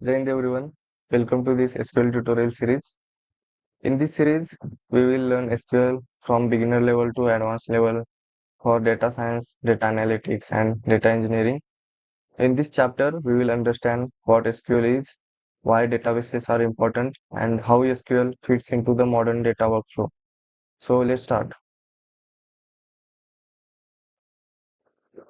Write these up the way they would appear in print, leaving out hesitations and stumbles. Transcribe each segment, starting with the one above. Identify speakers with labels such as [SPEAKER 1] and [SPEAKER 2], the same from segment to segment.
[SPEAKER 1] Jai Hind everyone. Welcome to this SQL tutorial series. In this series, we will learn SQL from beginner level to advanced level for data science, data analytics, and data engineering. In this chapter, we will understand what SQL is, why databases are important, and how SQL fits into the modern data workflow. So let's start.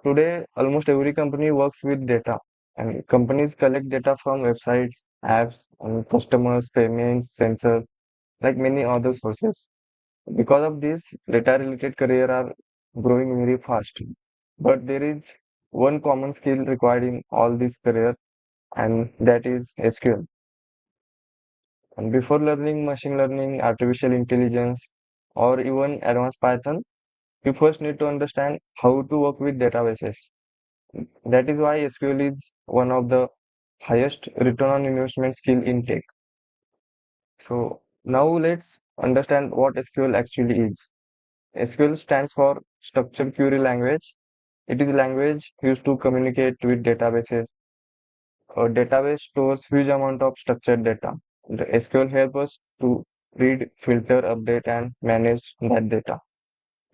[SPEAKER 1] Today, almost every company works with data, and companies collect data from websites, apps, and customers, payments, sensors, like many other sources. Because of this, data related career are growing very fast. But there is one common skill required in all these career, and that is SQL. And before learning machine learning, artificial intelligence, or even advanced Python, you first need to understand how to work with databases. That is why SQL is one of the highest return on investment skill in tech. So now let's understand what SQL actually is. SQL stands for Structured Query Language. It is language used to communicate with databases. A database stores huge amount of structured data. The SQL helps us to read, filter, update, and manage that data.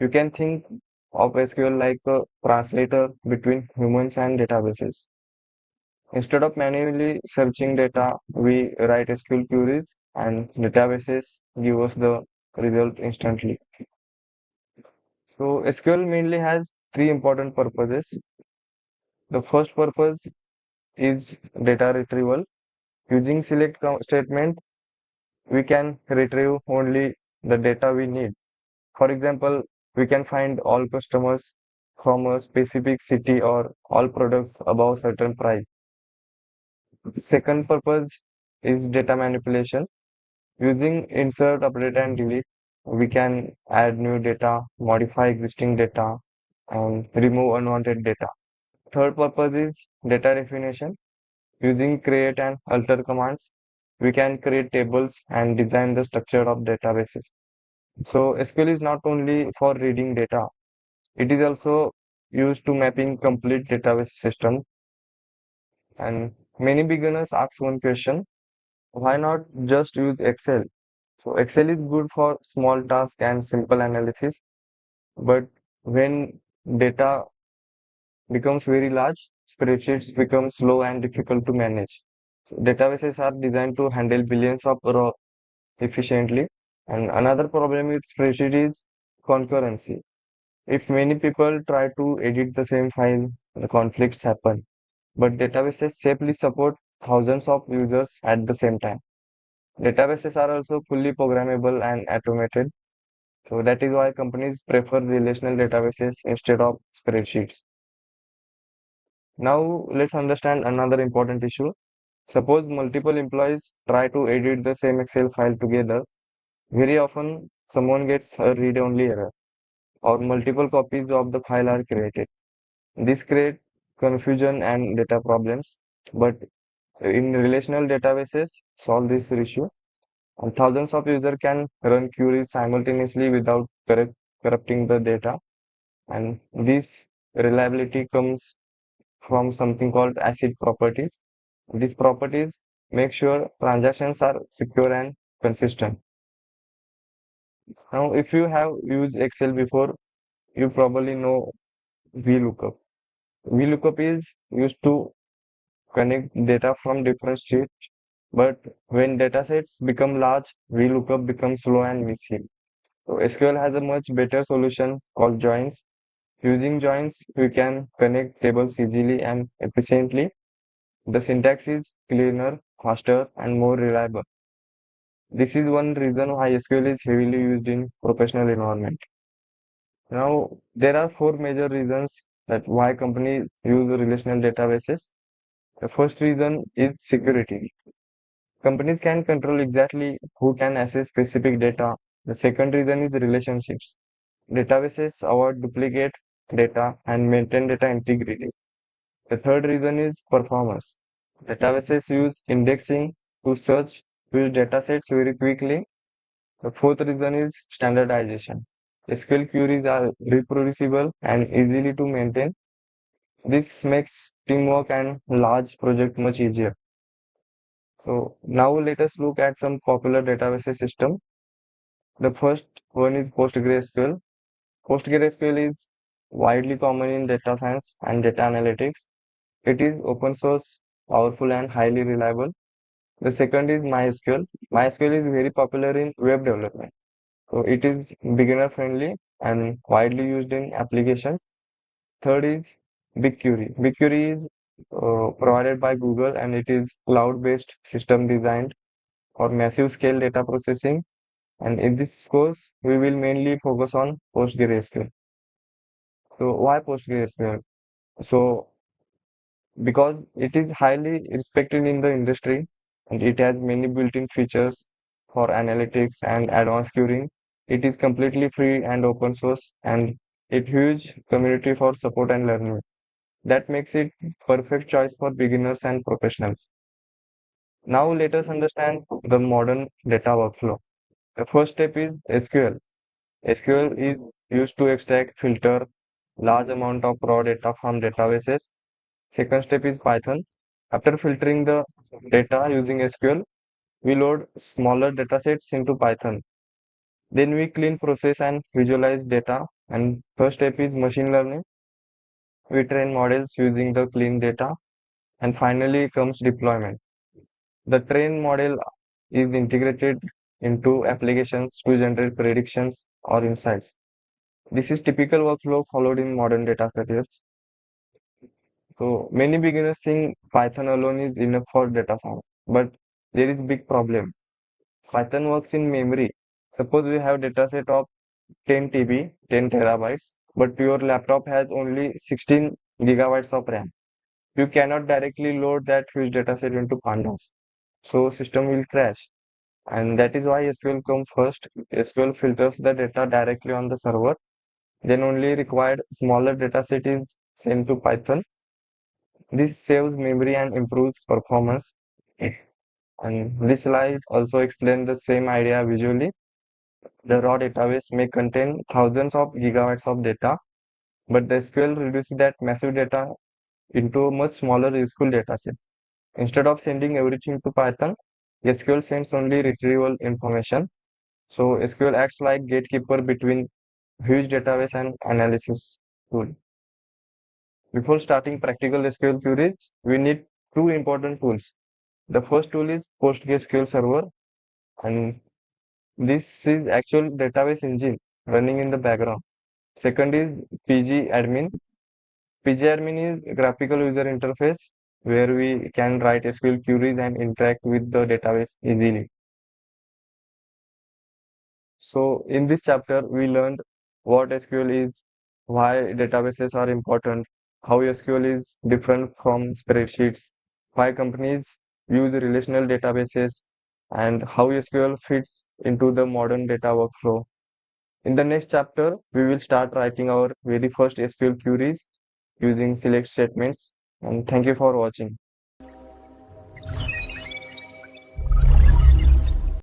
[SPEAKER 1] You can think of SQL like a translator between humans and databases. Instead of manually searching data, we write SQL queries and databases give us the result instantly. So SQL mainly has three important purposes. The first purpose is data retrieval. Using select statement, we can retrieve only the data we need. For example, we can find all customers from a specific city or all products above certain price. Second purpose is data manipulation. Using insert, update, and delete, we can add new data, modify existing data, and remove unwanted data. Third purpose is data definition. Using create and alter commands, we can create tables and design the structure of databases. So SQL is not only for reading data, it is also used to mapping complete database systems. And many beginners ask one question, why not just use Excel? So Excel is good for small tasks and simple analysis, but when data becomes very large, spreadsheets become slow and difficult to manage. So databases are designed to handle billions of rows efficiently. And another problem with spreadsheet is concurrency. If many people try to edit the same file, the conflicts happen. But databases safely support thousands of users at the same time. Databases are also fully programmable and automated. So that is why companies prefer relational databases instead of spreadsheets. Now let's understand another important issue. Suppose multiple employees try to edit the same Excel file together. Very often someone gets a read-only error or multiple copies of the file are created. This creates confusion and data problems. But in relational databases, solve this issue. And thousands of users can run queries simultaneously without corrupting the data. And this reliability comes from something called ACID properties. These properties make sure transactions are secure and consistent. Now, if you have used Excel before, you probably know VLOOKUP. VLOOKUP is used to connect data from different sheets, but when datasets become large, VLOOKUP becomes slow and messy. So SQL has a much better solution called joins. Using joins, we can connect tables easily and efficiently. The syntax is cleaner, faster, and more reliable. This is one reason why SQL is heavily used in professional environment. Now, there are four major reasons that why companies use relational databases. The first reason is security. Companies can control exactly who can access specific data. The second reason is relationships. Databases avoid duplicate data and maintain data integrity. The third reason is performance. Databases use indexing to search huge datasets very quickly. The fourth reason is standardization. SQL queries are reproducible and easily to maintain. This makes teamwork and large project much easier. So now let us look at some popular database system. The first one is PostgreSQL. PostgreSQL is widely common in data science and data analytics. It is open source, powerful and highly reliable. The second is MySQL. MySQL is very popular in web development. So it is beginner friendly and widely used in applications. Third is BigQuery. BigQuery is provided by Google and it is cloud-based system designed for massive scale data processing. And in this course, we will mainly focus on PostgreSQL. So why PostgreSQL? So because it is highly respected in the industry and it has many built-in features for analytics and advanced querying. It is completely free and open source and it huge community for support and learning. That makes it perfect choice for beginners and professionals. Now let us understand the modern data workflow. The first step is SQL. SQL is used to extract, filter large amount of raw data from databases. Second step is Python. After filtering the data using SQL, we load smaller datasets into Python. Then we clean, process, and visualize data. And third step is machine learning. We train models using the clean data. And finally comes deployment. The train model is integrated into applications to generate predictions or insights. This is typical workflow followed in modern data careers. So many beginners think Python alone is enough for data science, but there is big problem. Python works in memory. Suppose you have dataset of 10 TB, 10 terabytes, but your laptop has only 16 gigabytes of RAM. You cannot directly load that huge dataset into pandas. So system will crash. And that is why SQL comes first. SQL filters the data directly on the server. Then only required smaller dataset is sent to Python. This saves memory and improves performance. And this slide also explains the same idea visually. The raw database may contain thousands of gigabytes of data, but the SQL reduces that massive data into a much smaller useful dataset. Instead of sending everything to Python, SQL sends only retrieval information. So SQL acts like gatekeeper between huge database and analysis tool. Before starting practical SQL queries, we need two important tools. The first tool is PostgreSQL Server, and this is actual database engine running in the background. Second is PG admin. PG admin is graphical user interface where we can write SQL queries and interact with the database easily. So in this chapter, we learned what SQL is, why databases are important, how SQL is different from spreadsheets, why companies use relational databases, and how SQL fits into the modern data workflow. In the next chapter, we will start writing our very first SQL queries using select statements. And thank you for watching.